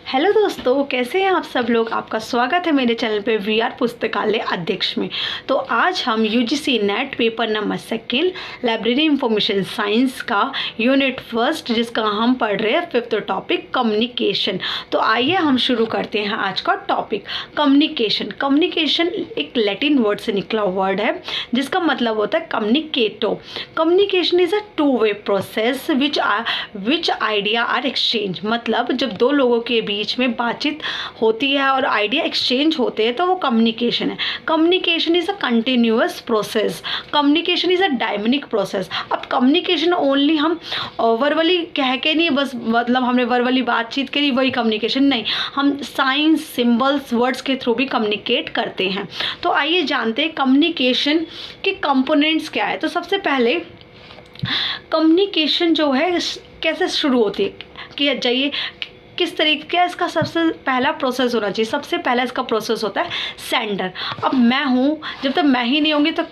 Hello दोस्तों, कैसे हैं आप सब लोग। आपका स्वागत है मेरे चैनल पे वीआर पुस्तकालय अध्यक्ष में। तो आज हम UGC net paper number 2 library information science का यूनिट 1 जिसका हम पढ़ रहे हैं 5th टॉपिक कम्युनिकेशन। तो आइए हम शुरू करते हैं आज का टॉपिक कम्युनिकेशन। कम्युनिकेशन एक लैटिन वर्ड से निकला वर्ड है जिसका मतलब होता है कम्युनिकेटो। Communication is a two way process which idea are exchange. मतलब जब दो लोगों के बीच में बातचीत होती है और आइडिया एक्सचेंज होते हैं तो वो कम्युनिकेशन है। Communication is a continuous process. Communication is a dynamic process. अब कम्युनिकेशन ओनली हम वर्बली कह के नहीं, बस मतलब हमने वर्बली बातचीत करी वही कम्युनिकेशन नहीं, हम साइंस सिंबल्स वर्ड्स के थ्रू भी कम्युनिकेट करते हैं। तो आइए जानते हैं कम्युनिकेशन के कंपोनेंट्स क्या है। तो सबसे पहले कम्युनिकेशन जो है कैसे शुरू होती है कि जाइए किस तरीके का इसका सबसे पहला प्रोसेस होना चाहिए। सबसे पहला इसका प्रोसेस होता है सेंडर। अब मैं हूँ, जब तक मैं ही नहीं होंगी तो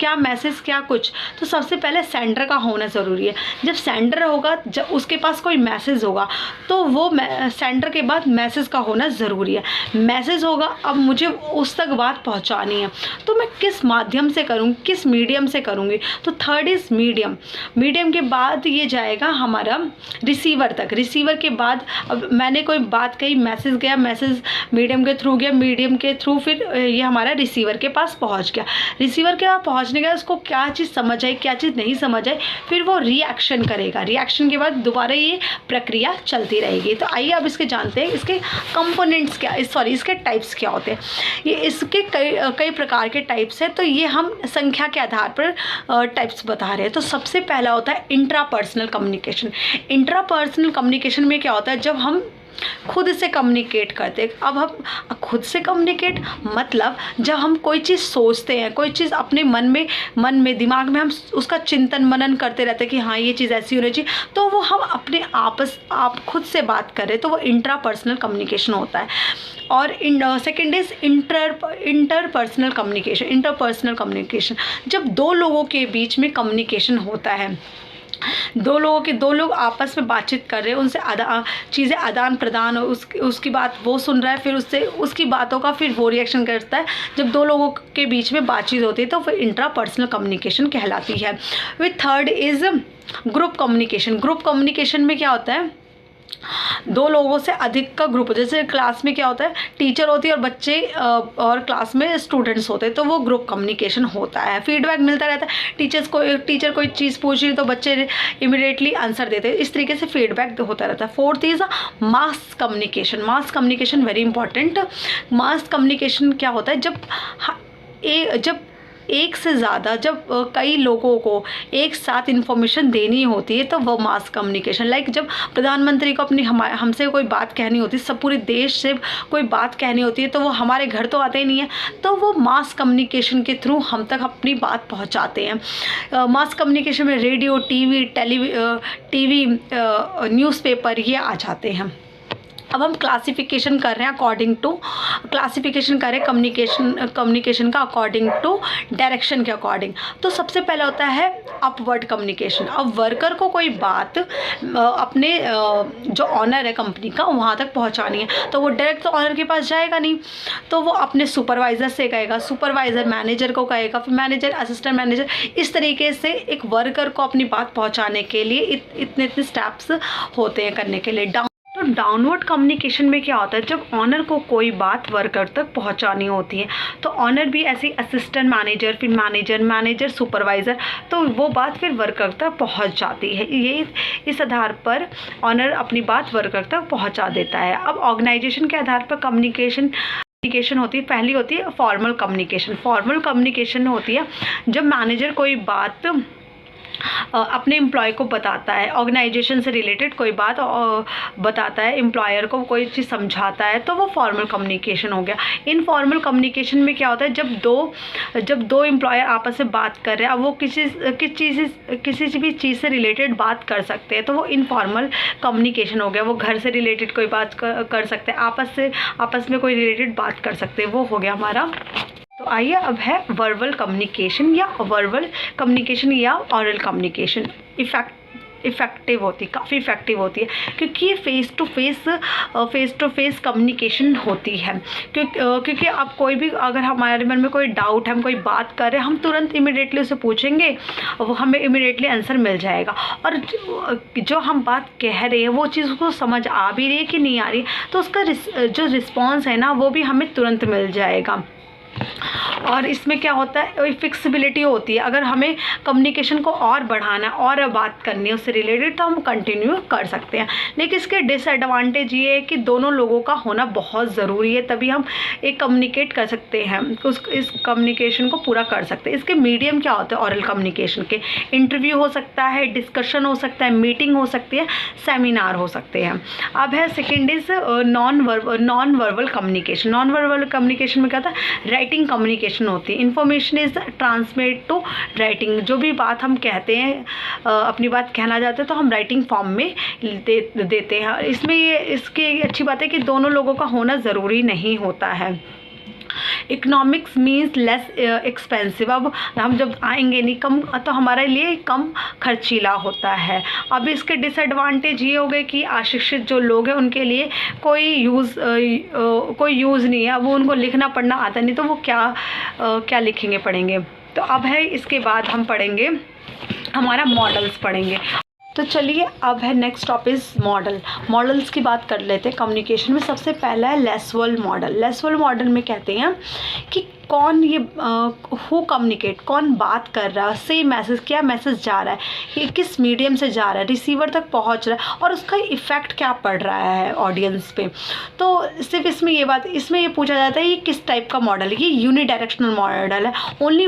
क्या मैसेज क्या कुछ, तो सबसे पहले सेंडर का होना ज़रूरी है। जब सेंडर होगा, जब उसके पास कोई मैसेज होगा तो वो सेंडर के बाद मैसेज का होना ज़रूरी है। मैसेज होगा, अब मुझे उस तक बात पहुंचानी है तो मैं किस माध्यम से करूँगी, किस मीडियम से करूँगी। तो थर्ड इज़ मीडियम। मीडियम के बाद ये जाएगा हमारा रिसीवर तक। रिसीवर के बाद अब मैंने कोई बात कही, मैसेज गया, मैसेज मीडियम के थ्रू गया, मीडियम के थ्रू फिर ये हमारा रिसीवर के पास पहुँच गया। रिसीवर के पहुंचने का उसको क्या चीज़ समझ आई, क्या चीज़ नहीं समझ आई, फिर वो रिएक्शन करेगा। रिएक्शन के बाद दोबारा ये प्रक्रिया चलती रहेगी। तो आइए अब इसके जानते हैं इसके कंपोनेंट्स क्या, इसके टाइप्स क्या होते हैं। ये इसके कई प्रकार के टाइप्स हैं, तो ये हम संख्या के आधार पर टाइप्स बता रहे हैं। तो सबसे पहला होता है इंट्रापर्सनल कम्युनिकेशन। इंट्रापर्सनल कम्युनिकेशन में क्या होता है, जब हम खुद से कम्युनिकेट करते हैं। अब हम खुद से कम्युनिकेट मतलब जब हम कोई चीज़ सोचते हैं, कोई चीज़ अपने मन में दिमाग में हम उसका चिंतन मनन करते रहते हैं कि हाँ ये चीज़ ऐसी होनी चाहिए, तो वो हम अपने आप खुद से बात करें तो वो इंट्रापर्सनल कम्युनिकेशन होता है। और second is interpersonal communication. Interpersonal communication जब दो लोगों के बीच में कम्युनिकेशन होता है, दो लोग आपस में बातचीत कर रहे हैं, उनसे चीज़ें आदान प्रदान, उसकी बात वो सुन रहा है, फिर उससे उसकी बातों का फिर वो रिएक्शन करता है। जब दो लोगों के बीच में बातचीत होती है तो फिर इंट्रापर्सनल कम्युनिकेशन कहलाती है। With third is group communication. Group communication में क्या होता है, दो लोगों से अधिक का ग्रुप, जैसे क्लास में क्या होता है, टीचर होती है और बच्चे और क्लास में स्टूडेंट्स होते हैं, तो वो ग्रुप कम्युनिकेशन होता है। फीडबैक मिलता रहता है, टीचर कोई चीज़ पूछ रही तो बच्चे इमिडिएटली आंसर देते हैं, इस तरीके से फीडबैक होता रहता है। Fourth is mass communication. Mass communication very important. Mass communication क्या होता है, जब एक से ज़्यादा, जब कई लोगों को एक साथ इन्फॉर्मेशन देनी होती है तो वो मास कम्युनिकेशन। लाइक जब प्रधानमंत्री को अपनी हमसे कोई बात कहनी होती है, सब पूरे देश से कोई बात कहनी होती है, तो वो हमारे घर तो आते ही नहीं है, तो वो मास कम्युनिकेशन के थ्रू हम तक अपनी बात पहुंचाते हैं। मास कम्युनिकेशन में रेडियो, टीवी, न्यूज़पेपर ये आ जाते हैं। अब हम क्लासिफिकेशन कर रहे हैं कम्युनिकेशन का अकॉर्डिंग टू डायरेक्शन के अकॉर्डिंग। तो सबसे पहला होता है अपवर्ड कम्युनिकेशन। अब वर्कर को कोई बात अपने जो ऑनर है कंपनी का वहाँ तक पहुँचानी है, तो वो डायरेक्ट तो ऑनर के पास जाएगा नहीं, तो वो अपने सुपरवाइज़र से कहेगा, सुपरवाइज़र मैनेजर को कहेगा, फिर मैनेजर असिस्टेंट मैनेजर। इस तरीके से एक वर्कर को अपनी बात पहुँचाने के लिए इतने स्टेप्स होते हैं करने के लिए। तो डाउनवर्ड कम्युनिकेशन में क्या होता है, जब ऑनर को कोई बात वर्कर तक पहुंचानी होती है तो ऑनर भी ऐसे असिस्टेंट मैनेजर, फिर मैनेजर सुपरवाइज़र, तो वो बात फिर वर्कर तक पहुंच जाती है। ये इस आधार पर ऑनर अपनी बात वर्कर तक पहुंचा देता है। अब ऑर्गेनाइजेशन के आधार पर कम्युनिकेशन होती है। पहली होती है फॉर्मल कम्युनिकेशन। फॉर्मल कम्युनिकेशन होती है जब मैनेजर कोई बात अपने एम्प्लॉय को बताता है, ऑर्गेनाइजेशन से रिलेटेड कोई बात बताता है, एम्प्लॉयर को कोई चीज़ समझाता है, तो वो फॉर्मल कम्युनिकेशन हो गया। इनफॉर्मल कम्युनिकेशन में क्या होता है, जब दो एम्प्लॉयर आपस में बात कर रहे हैं, अब वो किसी भी चीज़ से रिलेटेड बात कर सकते हैं, तो वो इनफॉर्मल कम्युनिकेशन हो गया। वो घर से रिलेटेड कोई बात कर सकते हैं, आपस में कोई रिलेटेड बात कर सकते हैं, वो हो गया हमारा। तो आइए अब है वर्बल कम्युनिकेशन या ऑरल कम्युनिकेशन। इफ़ेक्टिव होती है, काफ़ी इफ़ेक्टिव होती है, क्योंकि ये फ़ेस टू फेस कम्युनिकेशन होती है। क्योंकि आप कोई भी, अगर हमारे मन में कोई डाउट है, हम कोई बात कर रहे हैं, हम तुरंत इमिडिएटली उसे पूछेंगे, वो हमें इमिडिएटली आंसर मिल जाएगा। और जो हम बात कह रहे हैं वो चीज़ उसको समझ आ भी रही है कि नहीं आ रही, तो उसका जो रिस्पॉन्स है ना वो भी हमें तुरंत मिल जाएगा। और इसमें क्या होता है, फिक्सिबिलिटी होती है। अगर हमें कम्युनिकेशन को और बढ़ाना और बात करनी है उससे रिलेटेड, तो हम कंटिन्यू कर सकते हैं। लेकिन इसके डिसएडवांटेज ये है कि दोनों लोगों का होना बहुत ज़रूरी है, तभी हम एक कम्युनिकेट कर सकते हैं, इस कम्युनिकेशन को पूरा कर सकते हैं। इसके मीडियम क्या होते हैं ऑरल कम्युनिकेशन के? इंटरव्यू हो सकता है, डिस्कशन हो सकता है, मीटिंग हो सकती है, सेमिनार हो सकते हैं। अब है second is non verbal communication. Non verbal communication में क्या था, राइटिंग कम्युनिकेशन होती है। Information is transmit to writing. जो भी बात हम कहते हैं, अपनी बात कहना चाहते हैं, तो हम राइटिंग फॉर्म में देते हैं। इसमें ये इसकी अच्छी बात है कि दोनों लोगों का होना ज़रूरी नहीं होता है। Economics means less expensive. अब हम जब आएंगे नहीं कम, तो हमारे लिए कम खर्चीला होता है। अब इसके डिसएडवांटेज ये हो गए कि अशिक्षित जो लोग हैं उनके लिए कोई यूज़ नहीं है। अब वो उनको लिखना पढ़ना आता नहीं, तो वो क्या लिखेंगे पढ़ेंगे। तो अब है इसके बाद हम पढ़ेंगे, हमारा मॉडल्स पढ़ेंगे। तो चलिए अब है नेक्स्ट टॉपिक मॉडल्स की बात कर लेते हैं। कम्युनिकेशन में सबसे पहला है लेसवर्ल मॉडल। लेसवर्ल मॉडल में कहते हैं कि कौन ये हु कम्युनिकेट, कौन बात कर रहा है, से मैसेज, क्या मैसेज जा रहा है, ये किस मीडियम से जा रहा है, रिसीवर तक पहुंच रहा है, और उसका इफ़ेक्ट क्या पड़ रहा है ऑडियंस पे। तो सिर्फ इसमें ये पूछा जाता है ये किस टाइप का मॉडल है। ये यूनिडायरेक्शनल मॉडल है, only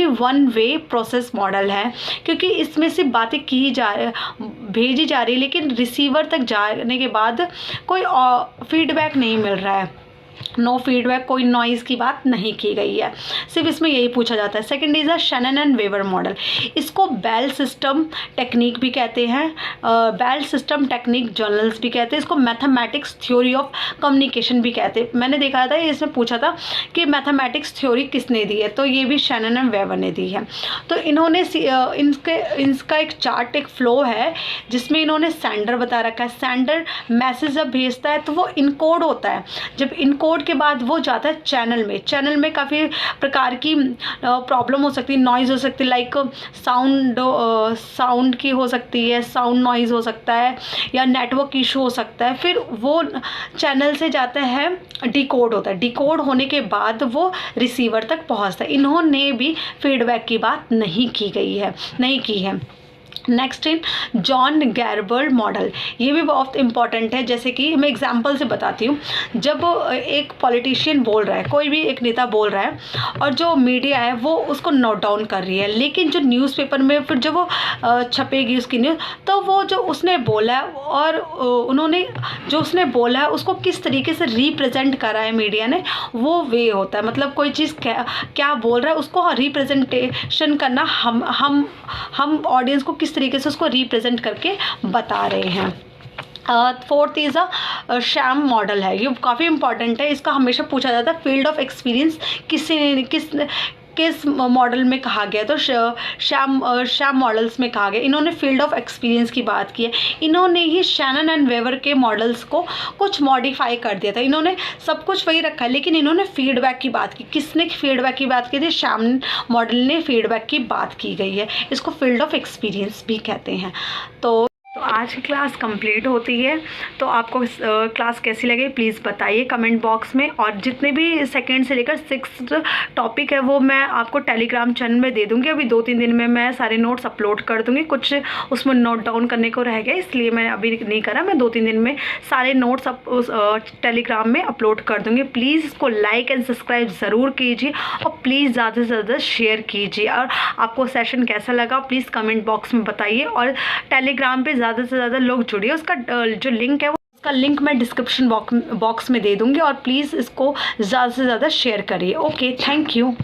one way process model है, क्योंकि इसमें सिर्फ बातें भेजी जा रही है, लेकिन रिसीवर तक जाने के बाद कोई फीडबैक नहीं मिल रहा है, नो फीडबैक, कोई नॉइज़ की बात नहीं की गई है। सिर्फ इसमें यही पूछा जाता है। Second is a Shannon and Weaver model. इसको बेल सिस्टम टेक्निक भी कहते हैं, बेल सिस्टम टेक्निक जर्नल्स भी कहते हैं। इसको मैथमेटिक्स थ्योरी ऑफ कम्युनिकेशन भी कहते हैं। मैंने देखा था, इसमें पूछा था कि मैथमेटिक्स थ्योरी किसने दी है, तो ये भी शैनन एंड वेवर ने दी है। तो इन्होंने इसका एक चार्ट, एक फ्लो है, जिसमें इन्होंने सेंडर बता रखा है। सेंडर मैसेज जब भेजता है तो वो इनकोड होता है। जब इनकोड के बाद वो जाता है चैनल में काफ़ी प्रकार की प्रॉब्लम हो सकती है, नॉइज़ हो सकती है, लाइक साउंड की हो सकती है, साउंड नॉइज़ हो सकता है, या नेटवर्क इशू हो सकता है। फिर वो चैनल से जाता है, डिकोड होता है, डिकोड होने के बाद वो रिसीवर तक पहुंचता है। इन्होंने भी फीडबैक की बात नहीं की है। नेक्स्ट इन जॉन गैरबर्ड मॉडल। ये भी बहुत इंपॉर्टेंट है। जैसे कि मैं एग्जांपल से बताती हूँ, जब एक पॉलिटिशियन बोल रहा है, कोई भी एक नेता बोल रहा है, और जो मीडिया है वो उसको नोट डाउन कर रही है, लेकिन जो न्यूज़पेपर में फिर जब वो छपेगी उसकी न्यूज़, तो वो जो उसने बोला है और उन्होंने जो उसने बोला है उसको किस तरीके से रिप्रेजेंट करा है मीडिया ने, वो वे होता है। मतलब कोई चीज़ क्या बोल रहा है उसको रिप्रेजेंटेशन करना, हम ऑडियंस को किस तरीके से उसको रिप्रेजेंट करके बता रहे हैं। Fourth is a sham model है। ये काफ़ी इंपॉर्टेंट है, इसका हमेशा पूछा जाता है फील्ड ऑफ एक्सपीरियंस किस मॉडल में कहा गया, तो शैम मॉडल्स में कहा गया। इन्होंने फील्ड ऑफ एक्सपीरियंस की बात की है। इन्होंने ही शैनन एंड वेवर के मॉडल्स को कुछ मॉडिफाई कर दिया था। इन्होंने सब कुछ वही रखा है, लेकिन इन्होंने फीडबैक की बात की। किसने फीडबैक की बात की थी? शैम मॉडल ने फीडबैक की बात की गई है। इसको फील्ड ऑफ एक्सपीरियंस भी कहते हैं। तो आज की क्लास कंप्लीट होती है। तो आपको क्लास कैसी लगी प्लीज़ बताइए कमेंट बॉक्स में। और जितने भी सेकंड से लेकर 6th टॉपिक है वो मैं आपको टेलीग्राम चैनल में दे दूँगी। अभी 2-3 दिन में मैं सारे नोट्स अपलोड कर दूँगी। कुछ उसमें नोट डाउन करने को रह गया, इसलिए मैंने अभी नहीं करा। मैं 2-3 दिन में सारे नोट्स उस टेलीग्राम में अपलोड कर दूँगी। प्लीज़ इसको लाइक एंड सब्सक्राइब ज़रूर कीजिए, और प्लीज़ ज़्यादा से ज़्यादा शेयर कीजिए। और आपको सेशन कैसा लगा प्लीज़ कमेंट बॉक्स में बताइए। और टेलीग्राम पे ज़्यादा से ज़्यादा लोग जुड़िए। उसका जो लिंक है उसका लिंक मैं डिस्क्रिप्शन बॉक्स में दे दूँगी। और प्लीज़ इसको ज़्यादा से ज़्यादा शेयर करिए। Okay, thank you.